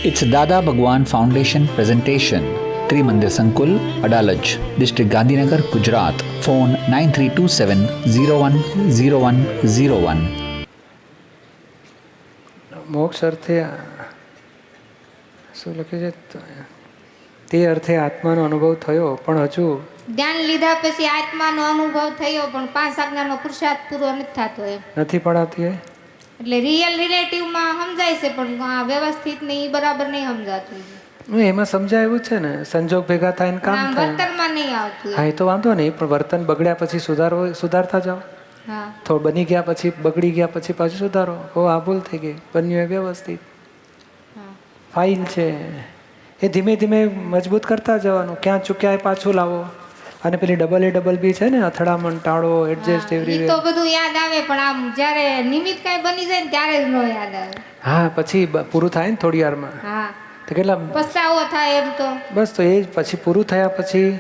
It's Dada Bhagwan Foundation presentation. Trimandir Sankul, Adalaj, District Gandhinagar, Gujarat. Phone 9327010101. મોક્ષ અર્થે શું લખ્યું છે? તે અર્થે આત્માનો અનુભવ થયો, પણ હજુ જ્ઞાન લીધા પછી આત્માનો અનુભવ થયો, પણ 5 આજ્ઞાનો પુરુષાર્થ પૂરો નથી થતો એમ નથી પડાતી. એટલે રિયલ રિલેટિવમાં સમજાય છે, પણ આ વ્યવસ્થિત ને ઈ બરાબર નહીં સમજાતું. એમાં સમજાય એવું છે ને, સંજોગ ભેગા થાય ને કામ થાય. વર્તનમાં નહીં આવતું. હા, એ તો વાંધો નહીં, પણ વર્તન બગડ્યા પછી સુધારતા જાઓ. હા, થોડું બની ગયા પછી બગડી ગયા પછી પાછું સુધારો. આ ભૂલ થઈ ગઈ, બન્યું એ વ્યવસ્થિત ફાઇલ છે, એ ધીમે ધીમે મજબૂત કરતા જવાનું. ક્યાં ચૂક્યા એ પાછું લાવો. અને પેલી ડબલ બી છે ને, અથડામણ ટાળો, એડજસ્ટ એવરી ઈ તો બધું યાદ આવે, પણ આમ જ્યારે નિમિત્ત કાંઈ બની જાય ને ત્યારે જ ન યાદ આવે. હા, પછી પૂરું થાય ને થોડી વારમાં. હા, તો કેટલા પસ્તાવો થાય એમ તો બસ. તો એ જ પછી પૂરું થયા પછી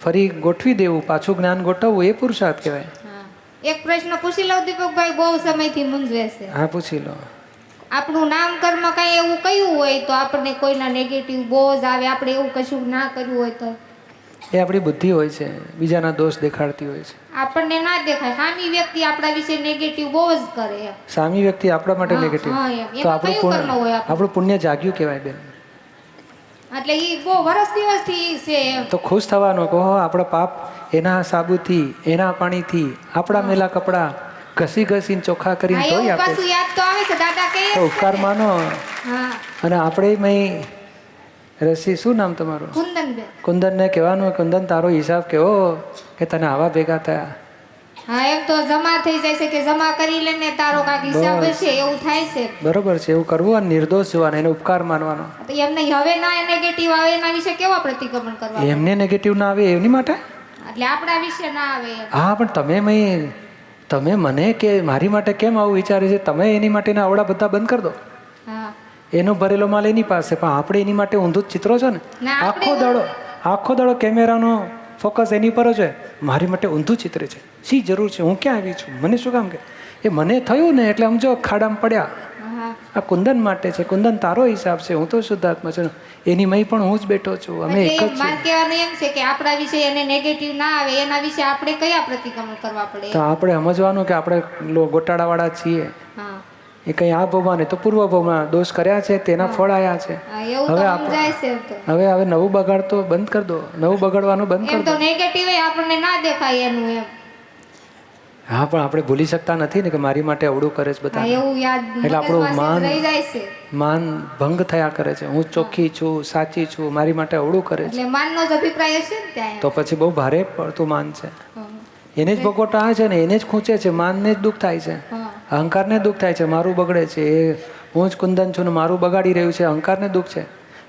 ફરી ગોઠવી દેવું, પાછું જ્ઞાન ગોઠવવું, એ પુરુષાર્થ કહેવાય. એક પ્રશ્ન પૂછી લઉં દીપકભાઈ, બહુ સમયથી મૂંઝવે છે. હા, પૂછી લો. આપણું નામ કર્મ કઈ એવું કયું હોય તો આપણને કોઈના નેગેટિવ બહુ જ આવે, આપણે એવું કશું ના કર્યું હોય તો? એ આપણી બુદ્ધિ હોય છે, બીજાના દોષ દેખાડતી હોય છે. આપણને ના દેખાય, સામી વ્યક્તિ આપણા વિશે નેગેટિવ બહુ જ કરે. સામી વ્યક્તિ આપણા માટે નેગેટિવ, તો આપણું પુણ્ય જાગ્યું કહેવાય બેન. એટલે ઈ બહુ વર્ષ દિવસથી છે. તો ખુશ થવાનું કહો, આપણા પાપ એના સાબુથી, એના પાણીથી, આપણા મેલા કપડા ઘસી ઘસીને ચોખ્ખા કરીને ધોઈ આપે. પાછું યાદ તો આવે છે, દાદા કહે તો ઉપકાર માનો. અને આપણે મય રસી, શું નામ તમારું? કુંદનને કહેવાનું, કુંદન તારો હિસાબ કેવો કે તને આવા ભેગા થયા. હા, એમ તો જમા થઈ જાય છે કે જમા કરી લેને તારો કાક હિસાબ છે, એવું થાય છે. બરોબર છે, એવું કરવું અને નિર્દોષ જોવાનો, એને ઉપકાર માનવાનો. એમને હવે ના નેગેટિવ આવે એના વિશે કેવા પ્રતિક્રમણ કરવા? એમને નેગેટિવ ના આવે એની માટે, એટલે આપણા વિશે ના આવે. હા, પણ તમે મને કે મારી માટે કેમ આવું વિચારે છે? તમે એની માટેના આવડા બધા બંધ કરી દો. એનો ભરેલો માલ એની પાસે, પણ આપણે એની માટે ઊંધું જ ચિત્રો છો ને. આખો દાડો કેમેરાનો ફોકસ એની પર જ હોય. મારી માટે ઊંધું ચિત્ર છે, શી જરૂર છે? હું ક્યાં આવી છું? મને શું કામ? કે એ મને થયું ને એટલે સમજો ખાડામાં પડ્યા. આ કુંદન માટે છે, કુંદન તારો હિસાબ છે, હું તો શુદ્ધાત્મા છું, એની મય પણ હું જ બેઠો છું. અમે એક જ છીએ. કહેવાનું એમ છે કે આપણા વિશે એને નેગેટિવ ના આવે, એના વિશે આપણે કયા પ્રતિક્રમણ કરવા પડે? તો આપણે સમજવાનું કે આપણે ગોટાળાવાળા છીએ. એ કઈ આ ભવમાં નહીં તો પૂર્વ ભવમાં દોષ કર્યા છે, તેના ફળ આવ્યા છે. હવે નવું બગાડતો બંધ કરી દો, નવું બગાડવાનું બંધ કરી દો. નેગેટિવ આપણને ના દેખાય એનું એમ. હા, પણ આપણે ભૂલી શકતા નથી ને કે મારી માટે અવળું કરે છે બધા. એટલે આપણું માન ભંગ થયા કરે છે. હું ચોખ્ખી છું, સાચી છું, મારી માટે અવળું કરે છે. માનનો જ અભિપ્રાય છે ને, તો પછી બહુ ભારે પડતું માન છે. એને જ ભગવટા આવે છે ને, એને જ ખૂંચે છે. માનને જ દુઃખ થાય છે, અહંકારને દુઃખ થાય છે, મારું બગડે છે. એ હું જ કુંદન છું ને મારું બગાડી રહ્યું છે, અહંકારને દુઃખ છે.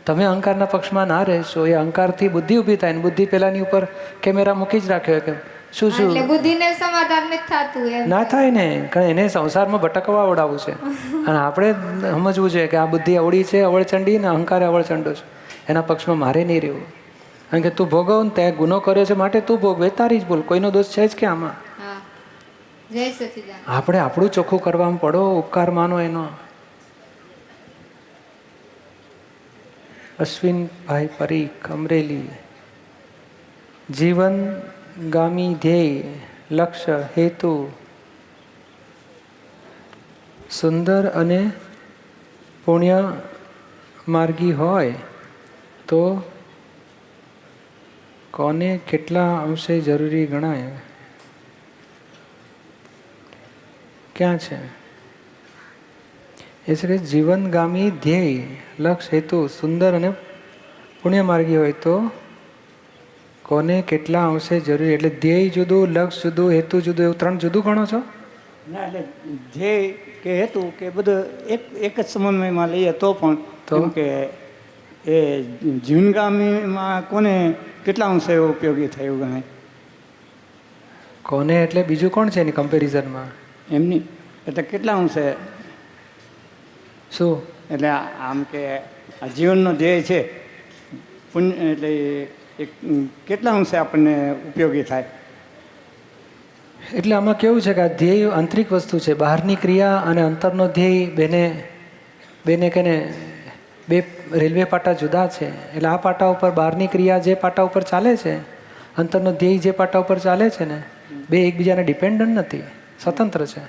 તમે અહંકારના પક્ષમાં ના રહેશો. એ અહંકારથી બુદ્ધિ ઊભી થાય ને, બુદ્ધિ પેલાની ઉપર કેમેરા મૂકી જ રાખ્યો કે શું બુદ્ધિને સમાધાન નથી થતું. ના થાય ને, કારણ એને સંસારમાં ભટકવા આવડાવવું છે. અને આપણે સમજવું છે કે આ બુદ્ધિ અવળી છે, અવળચંડી, ને અહંકાર અવળચંડો છે. એના પક્ષમાં મારે નહીં રહેવું. કારણ કે તું ભોગવ ને, તે ગુનો કર્યો છે માટે તું ભોગવે, તારી જ ભૂલ, કોઈનો દોષ છે જ કે આમાં? આપણે આપણું ચોખ્ખું કરવામાં પડો, ઉપકાર માનો એનો. અશ્વિનભાઈ પરીખ, અમરેલી. જીવન ગામી ધ્યેય, લક્ષ્ય, હેતુ સુંદર અને પુણ્ય માર્ગી હોય તો કોને કેટલા અંશે જરૂરી ગણાય? ક્યાં છે? એ છે જીવનગામી ધ્યેય, લક્ષ્ય, હેતુ સુંદર અને પુણ્ય માર્ગી હોય તો કોને કેટલા અંશે જરૂરી. એટલે ધ્યેય જુદું, લક્ષ્ય જુદું, હેતુ જુદું, એવું 3 જુદું ગણો છો? ના, એટલે ધ્યેય કે હેતુ કે બધું એક જ સમન્વયમાં લઈએ તો પણ કેમ કે એ જીવનગામીમાં કોને કેટલા અંશે ઉપયોગી થાય એવું ગણાય? કોને એટલે બીજું કોણ છે એની કમ્પેરિઝનમાં? એમની એટલે કેટલા અંશે શું? એટલે આમ કે આ જીવનનો ધ્યેય છે પુણ્ય, એટલે કેટલા અંશે આપણને ઉપયોગી થાય? એટલે આમાં કેવું છે કે આ ધ્યેય આંતરિક વસ્તુ છે. બહારની ક્રિયા અને અંતરનો ધ્યેય બેને કેને બે રેલવે પાટા જુદા છે. એટલે આ પાટા ઉપર બહારની ક્રિયા જે પાટા ઉપર ચાલે છે, અંતરનો ધ્યેય જે પાટા ઉપર ચાલે છે ને, બે એકબીજાને ડિપેન્ડન્ટ નથી, સ્વતંત્ર છે.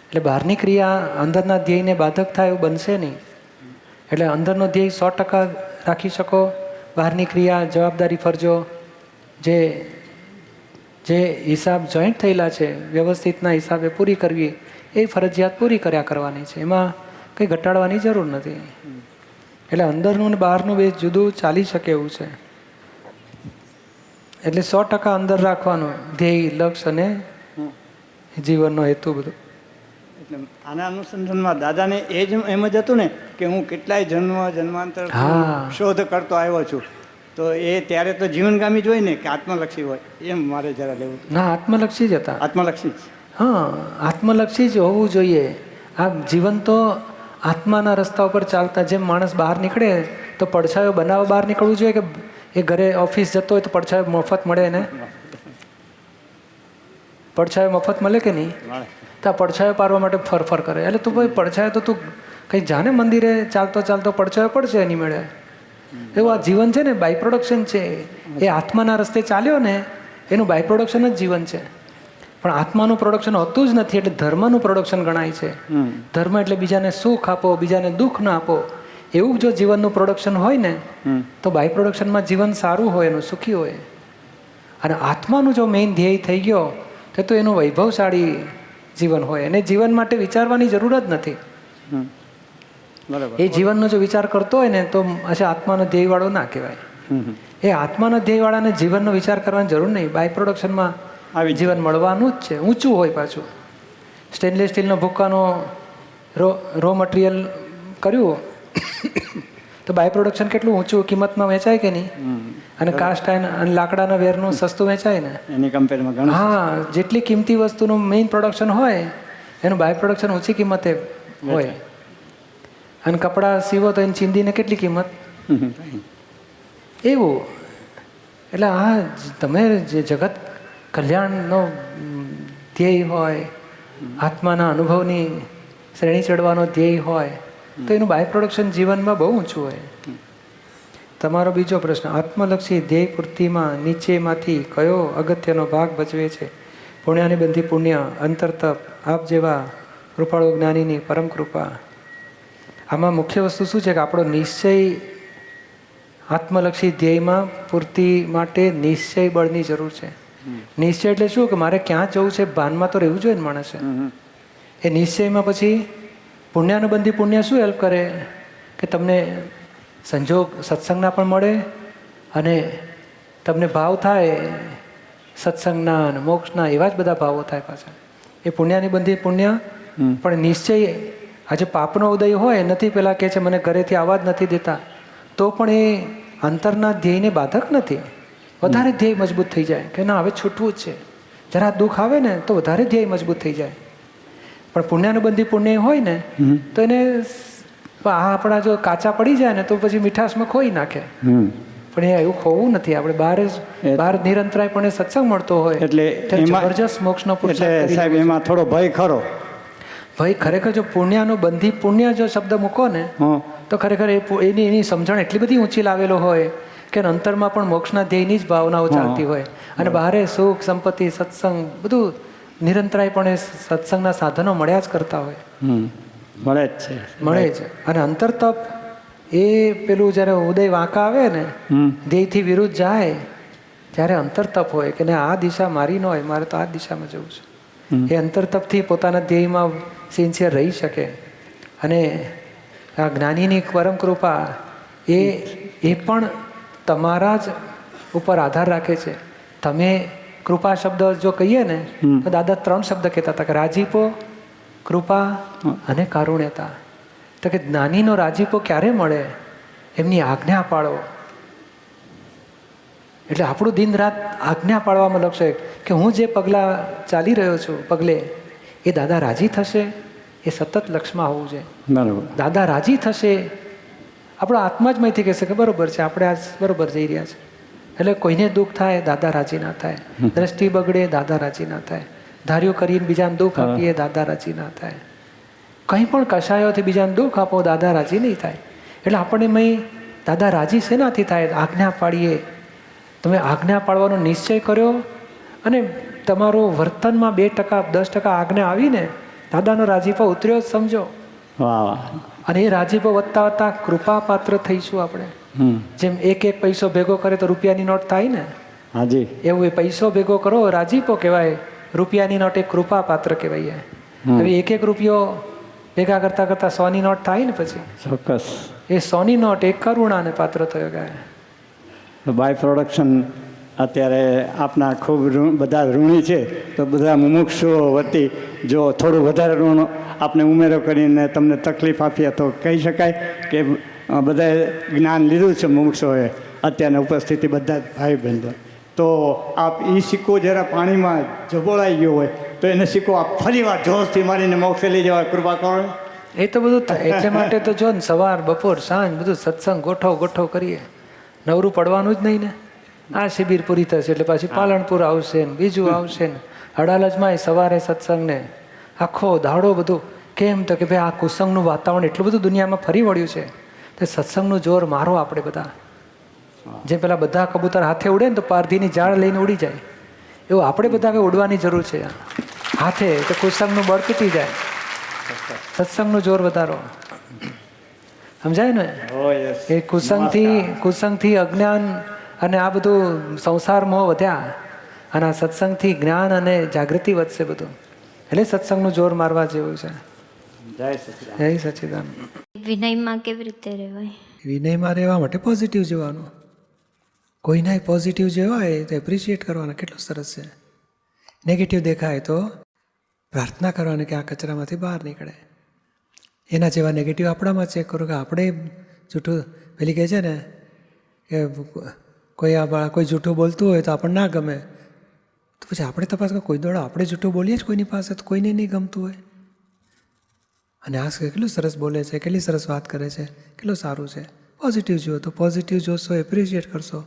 એટલે બહારની ક્રિયા અંદરના ધ્યેયને બાધક થાય એવું બનશે નહીં. એટલે અંદરનો ધ્યેય 100% રાખી શકો, બહારની ક્રિયા જવાબદારી ફરજો જે હિસાબ જોઈન્ટ થયેલા છે વ્યવસ્થિતના હિસાબે પૂરી કરવી એ ફરજિયાત પૂરી કર્યા કરવાની છે. એમાં કંઈ ઘટાડવાની જરૂર નથી. એટલે અંદરનું ને બહારનું બે જુદું ચાલી શકે એવું છે. એટલે 100% અંદર રાખવાનું ધ્યેય, લક્ષ્ય અને જીવનનો હેતુ બધું. એટલે આના અનુસંધાનમાં દાદાને એ જ એમ જ હતું ને કે હું કેટલાય જન્માંતર શોધ કરતો આવ્યો છું, તો એ ત્યારે તો જીવનગામી જ હોય ને કે આત્મલક્ષી હોય, એમ મારે જરા લેવું. ના, આત્મલક્ષી જ હતા. આત્મલક્ષી જ. હા, આત્મલક્ષી જ હોવું જોઈએ. આ જીવન તો આત્માના રસ્તા ઉપર ચાલતા, જેમ માણસ બહાર નીકળે તો પડછાયો બનાવવા બહાર નીકળવું જોઈએ કે એ ઘરે ઓફિસ જતો હોય તો પડછાયો મફત મળે ને? પડછાયો મફત મળે કે નહીં? તો આ પડછાયો પાડવા માટે ફરફર કરે. એટલે તું ભાઈ પડછાયો તો તું કંઈ જાને મંદિરે ચાલતો ચાલતો પડછાયો પડશે એની મેળે. એવું આ જીવન છે ને, બાય પ્રોડક્શન છે. એ આત્માના રસ્તે ચાલ્યો ને એનું બાય પ્રોડક્શન જ જીવન છે. પણ આત્માનું પ્રોડક્શન હોતું જ નથી, એટલે ધર્મનું પ્રોડક્શન ગણાય છે. ધર્મ એટલે બીજાને સુખ આપો, બીજાને દુઃખ ના આપો. એવું જો જીવનનું પ્રોડક્શન હોય ને તો બાય પ્રોડક્શનમાં જીવન સારું હોય, એનું સુખી હોય. અને આત્માનું જો મેઇન ધ્યેય થઈ ગયો તો એનું વૈભવશાળી જીવન હોય. અને જીવન માટે વિચારવાની જરૂર જ નથી. એ જીવનનો જો વિચાર કરતો હોય ને તો અચ્છા આત્માનો ધ્યેયવાળો ના કહેવાય. એ આત્માનો ધ્યેયવાળાને જીવનનો વિચાર કરવાની જરૂર નહીં. બાય પ્રોડક્શનમાં જીવન મળવાનું જ છે. ઊંચું હોય પાછું. સ્ટેનલેસ સ્ટીલનો ભૂક્કાનો રો મટીરિયલ કર્યું તો બાય પ્રોડક્શન કેટલું ઊંચું કિંમતમાં વેચાય કે નહીં? અને કાસ્ટ આયર્ન અને લાકડાના વેરનું સસ્તું વેચાય ને એની કમ્પેરમાં. હા, જેટલી કિંમતી વસ્તુનું મેઇન પ્રોડક્શન હોય એનું બાય પ્રોડક્શન ઊંચી કિંમતે હોય. અને કપડાં સીવો તો એની ચીંદીને કેટલી કિંમત? એવું. એટલે આ તમે જે જગત કલ્યાણનો ધ્યેય હોય, આત્માના અનુભવની શ્રેણી ચડવાનો ધ્યેય હોય તો એનું બાય પ્રોડક્શન જીવનમાં બહુ ઊંચું હોય. તમારો બીજો પ્રશ્ન, આત્મલક્ષી ધ્યેય પૂર્તિમાં નીચેમાંથી કયો અગત્યનો ભાગ ભજવે છે? પુણ્યાની બંધી પુણ્ય, અંતરતપ, આપ જેવા કૃપાળુ જ્ઞાનીની પરમ કૃપા. આમાં મુખ્ય વસ્તુ શું છે કે આપણો નિશ્ચય, આત્મલક્ષી ધ્યેયમાં પૂર્તિ માટે નિશ્ચય બળની જરૂર છે. નિશ્ચય એટલે શું કે મારે ક્યાં જવું છે ભાનમાં તો રહેવું જોઈએ ને માણસે. એ નિશ્ચયમાં પછી પુણ્યાનુબંધી પુણ્ય શું હેલ્પ કરે કે તમને સંજોગ સત્સંગના પણ મળે અને તમને ભાવ થાય સત્સંગના અને મોક્ષના, એવા જ બધા ભાવો થાય પાછા. એ પુણ્યાનુબંધી પુણ્ય. પણ નિશ્ચય, આજે પાપનો ઉદય હોય નથી, પેલા કહે છે મને ઘરેથી આવવા જ નથી દેતા, તો પણ એ અંતરના ધ્યેયને બાધક નથી. વધારે ધ્યેય મજબૂત થઈ જાય કે ના હવે છૂટવું જ છે. જરા દુઃખ આવે ને તો વધારે ધ્યેય મજબૂત થઈ જાય. પણ પુણ્યાનુબંધી પુણ્ય હોય ને તો એને આપણા જો કાચા પડી જાય ને તો પછી મીઠાશમાં ખોઈ નાખે. પણ એ એવું ખોવું નથી. આપણે બહાર નિરંતરાય પણ સત્સંગ મળતો હોય એટલે જબરજસ્ત મોક્ષનો પુરુષાર્થ. સાહેબ એમાં થોડો ભય ખરો. ભય ખરેખર જો પુણ્યાનુબંધી પુણ્ય જો શબ્દ મૂકો ને તો ખરેખર એની સમજણ એટલી બધી ઊંચી લાવેલો હોય કે અંતરમાં પણ મોક્ષના ધ્યેયની જ ભાવનાઓ ચાલતી હોય. અને બહારે સુખ, સંપત્તિ, સત્સંગ બધું નિરંતરાય પણ સત્સંગના સાધનો મળ્યા જ કરતા હોય. મળે જ છે, મળે છે. અને અંતરતપ એ પેલું જ્યારે ઉદય વાંકા આવે ને, ધ્યેયથી વિરુદ્ધ જાય ત્યારે અંતરતપ હોય કે આ દિશા મારી ન હોય, મારે તો આ દિશામાં જવું છે. એ અંતરતપથી પોતાના ધ્યેયમાં સિન્સિયર રહી શકે. અને આ જ્ઞાનીની પરમ કૃપા એ પણ તમારા જ ઉપર આધાર રાખે છે. તમે કૃપા શબ્દ જો કહીએ ને તો દાદા 3 શબ્દ કહેતા હતા કે રાજીપો, કૃપા અને કારુણ્યતા. તો કે જ્ઞાનીનો રાજીપો ક્યારે મળે? એમની આજ્ઞા પાળો. એટલે આપણું દિન રાત આજ્ઞા પાળવામાં લક્ષ્ય કે હું જે પગલાં ચાલી રહ્યો છું પગલે એ દાદા રાજી થશે, એ સતત લક્ષ્યમાં હોવું જોઈએ. બરાબર. દાદા રાજી થશે, આપણો આત્મા જ માહિતી કહેશે કે બરોબર છે, આપણે આ બરોબર જઈ રહ્યા છે. એટલે કોઈને દુઃખ થાય દાદા રાજી ના થાય, દ્રષ્ટિ બગડે દાદા રાજી ના થાય, ધાર્યું કરીને બીજાને દુઃખ આપીએ દાદા રાજી ના થાય, કંઈ પણ કશાયોથી બીજાને દુઃખ આપો દાદા રાજી નહીં થાય. એટલે આપણને મય દાદા રાજી શેનાથી થાય? આજ્ઞા પાડીએ. તમે આજ્ઞા પાડવાનો નિશ્ચય કર્યો અને તમારો વર્તનમાં 2% 10% આજ્ઞા આવીને દાદાનો રાજીપો ઉતર્યો જ સમજો. વાહ વાહ. અને એ રાજીપો વધતા વધતા કૃપા પાત્ર થઈશું આપણે. જેમ એક પૈસો ભેગો કરે તો રૂપિયાની નોટ થાય ને, હાજી, એવું એ પૈસો ભેગો કરો રાજીપો કહેવાય, રૂપિયાની નોટ એક કૃપા પાત્ર કહેવાય. હવે એક રૂપિયો ભેગા કરતા કરતા 100ની નોટ થાય ને, પછી ચોક્કસ એ 100ની નોટ એક કરુણાને પાત્ર થયો ગયા. બાય પ્રોડક્શન અત્યારે આપના ખૂબ બધા ઋણી છે, તો બધા મુમુક્ષુઓ વતી જો થોડું વધારે ઋણ આપને ઉમેરો કરીને તમને તકલીફ આપીએ તો કહી શકાય કે બધાએ જ્ઞાન લીધું છે મુમુક્ષુઓએ, અત્યારની ઉપસ્થિતિ બધા જ ભાઈ બહેનો. તો આપ એ સિક્કો જરા પાણીમાં જબોળાઈ ગયો હોય તો એને સિક્કો આપ ફરી વાર જોશથી મારીને મોક્ષે લઈ જવા કૃપા કરો. એ તો બધું એટલે માટે તો જો ને સવાર બપોર સાંજ બધું સત્સંગ ગોઠવ કરીએ, નવરું પડવાનું જ નહીં ને. આ શિબિર પૂરી થશે એટલે પાછી પાલનપુર આવશે ને બીજું આવશે ને, અડાલજમાં સવારે સત્સંગ ને આખો દાડો બધું. કેમ તો કે ભાઈ આ કુસંગનું વાતાવરણ એટલું બધું દુનિયામાં ફરી વળ્યું છે, તો સત્સંગનું જોર મારો આપણે બધા. જે પેલા બધા કબૂતર હાથે ઉડે ને તો પારધીની જાળ લઈને ઉડી જાય, એવું આપણે બધા હવે ઉડવાની જરૂર છે હાથે, તો કુસંગનું બળ તૂટી જાય. સત્સંગનું જોર વધારો, સમજાય ને? એ કુસંગથી અજ્ઞાન અને આ બધું સંસાર મોહ વધ્યા, અને આ સત્સંગથી જ્ઞાન અને જાગૃતિ વધશે બધું. એટલે સત્સંગનું જોર મારવા જેવું છે. જય સચિદાન. વિનયમાં કેવી રીતે રહેવાય? વિનયમાં રહેવા માટે પોઝિટિવ જોવાનું. કોઈના પોઝિટિવ જેવાય તો એપ્રિશિએટ કરવાના, કેટલું સરસ છે. નેગેટિવ દેખાય તો પ્રાર્થના કરવાની કે આ કચરામાંથી બહાર નીકળે. એના જેવા નેગેટિવ આપણામાં ચેક કરો કે આપણે જૂઠું, પેલી કહે છે ને કે કોઈ જૂઠું બોલતું હોય તો આપણને ના ગમે, તો પછી આપણે તપાસ કરો કોઈ દોડો આપણે જૂઠું બોલીએ જ કોઈની પાસે, તો કોઈને નહીં ગમતું હોય. અને આ કેટલું સરસ બોલે છે, કેટલી સરસ વાત કરે છે, કેટલું સારું છે. પોઝિટિવ જુઓ તો પોઝિટિવ જોશો, એપ્રિશિએટ કરશો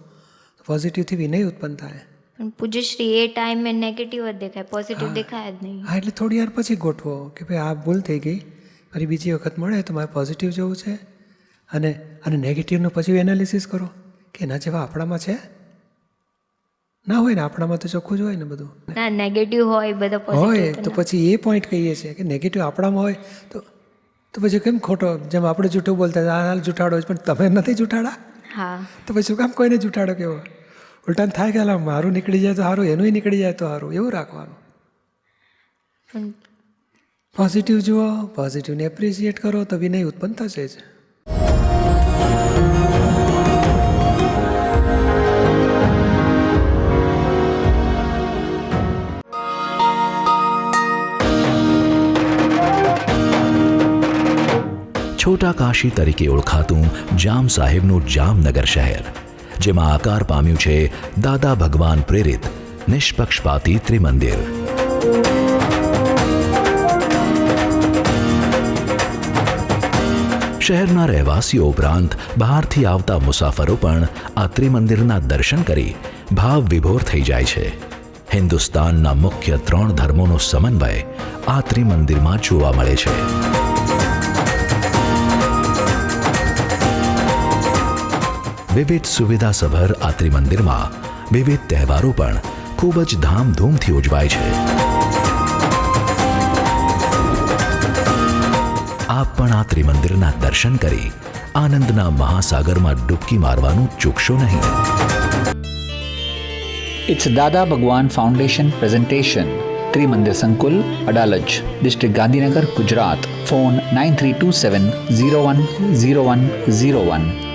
તો પોઝિટિવથી વિનય ઉત્પન્ન થાય. પણ પૂજ્યશ્રી એ ટાઈમે નેગેટિવ જ દેખાય, પોઝિટિવ દેખાય જ નહીં. હા, એટલે થોડી વાર પછી ગોઠવો કે ભાઈ આ ભૂલ થઈ ગઈ, ફરી બીજી વખત મળે તો મારે પોઝિટિવ જોવું છે. અને નેગેટિવનું પછી એનાલિસિસ કરો કે એના જેવા આપણામાં છે, ના હોય ને આપણામાં તો ચોખ્ખું જ હોય ને બધું. ના, નેગેટિવ હોય બધા હોય તો પછી એ પોઈન્ટ કહીએ છીએ કે નેગેટિવ આપણામાં હોય તો પછી કેમ ખોટો, જેમ આપણે જૂઠું બોલતા હાલ જૂઠાડો પણ તમે નથી જૂઠાડા, હા, તો પછી શું કામ કોઈને જૂઠાડો કેવો? ઉલટાન થાય કે હાલ મારું નીકળી જાય તો સારું, એનું નીકળી જાય તો સારું, એવું રાખવાનું. પોઝિટિવ જુઓ, પોઝિટિવને એપ્રિશિએટ કરો તો વિનય ઉત્પન્ન થશે જ. છોટા કાશી તરીકે ઓળખાતું જામ સાહેબનું જામનગર શહેર, જેમાં આકાર પામ્યું છે દાદા ભગવાન પ્રેરિત નિષ્પક્ષપાતી ત્રિમંદિર. શહેરના રહેવાસીઓ ઉપરાંત બહારથી આવતા મુસાફરો પણ આ ત્રિમંદિરના દર્શન કરી ભાવ વિભોર થઈ જાય છે. હિન્દુસ્તાનના મુખ્ય 3 ધર્મોનો સમન્વય આ ત્રિમંદિરમાં જોવા મળે છે. વિવિધ સુવિધાસભર આ ત્રિમંદિરમાં વિવિધ તહેવારો પણ ખૂબ જ ધામધૂમથી ઉજવાય છે. આપ પણ આ ત્રિમંદિરના દર્શન કરી આનંદના મહાસાગરમાં ડૂબકી મારવાનું ચૂકશો નહીં. It's Dada Bhagwan Foundation presentation. Trimandir Sankul, Adalaj, District Gandhinagar, Gujarat. Phone 9327 010101.